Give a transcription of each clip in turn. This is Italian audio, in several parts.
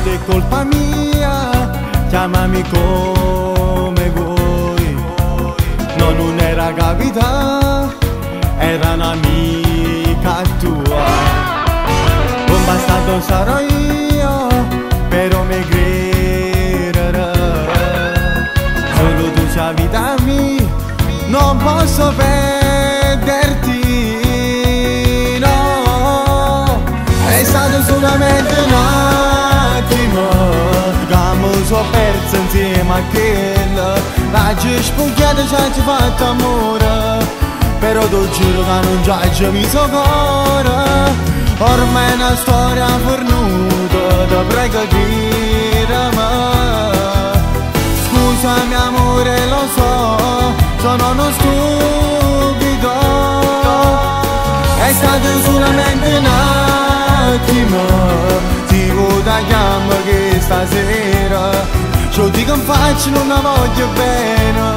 tutto è colpa mia, chiamami come vuoi. No, non era capita, era un'amica tua. Un bastardo sarò io, però mi crederà. Solo tu sei vita mia, non posso perderti, no. È stato solamente un attimo che mi sono perso insieme a quella. La spughiata ci ha fatto amore, però tu giuro che non giaccio mi so cuore. Ormai è una storia fornuta, ti prego dirmi. Scusami amore, lo so, sono uno stupido. È stato solamente un attimo, ti vogliamo che stasera ciò dico in faccia non la voglio bene,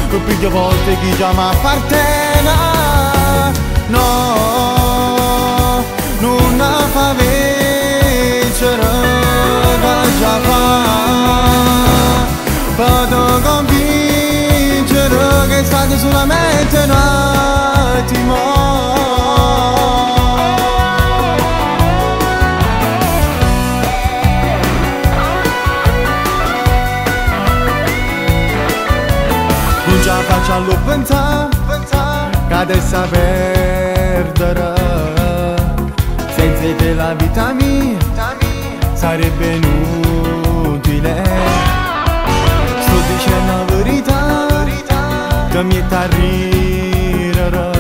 per più volte chi già mi appartiene. No, non fa vincere che già fa, posso convincere che è stato solamente un attimo. Non ce la faccio a pensare che adesso perderà. Senza te la vita mia sarebbe inutile. Sto dicendo la verità che mi t'arrirerà.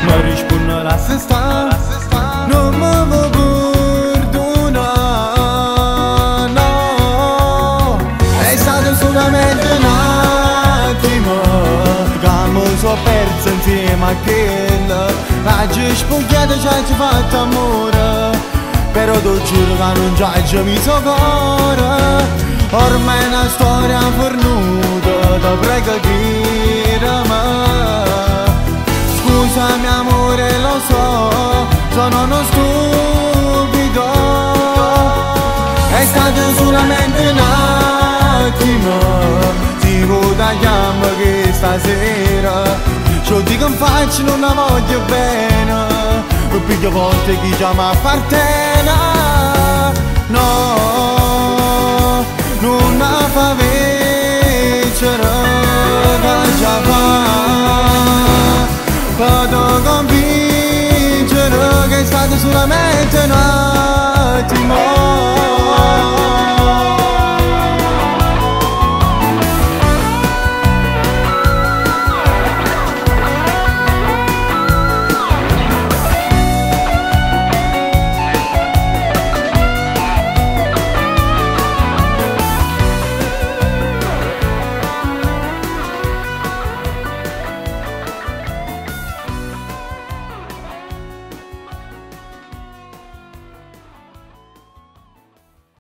Ma rispondo la stessa, non mi vuoi perdonare, no. È stato solamente un attimo che mi sono perso insieme a quella. La spughiata ci ha fatto amore, però tu giuro che non giaccio mi so cuore. Ormai è una storia fornuta, ti prego dirmi. Scusami amore, lo so, sono uno stupido. È stato solamente un attimo, ti vogliamo che stasera ciò dico in faccia non la voglio bene, per più volte chi già mi appartiene. No, non la fa vincere che già fa, posso convincere che è stato solamente un attimo.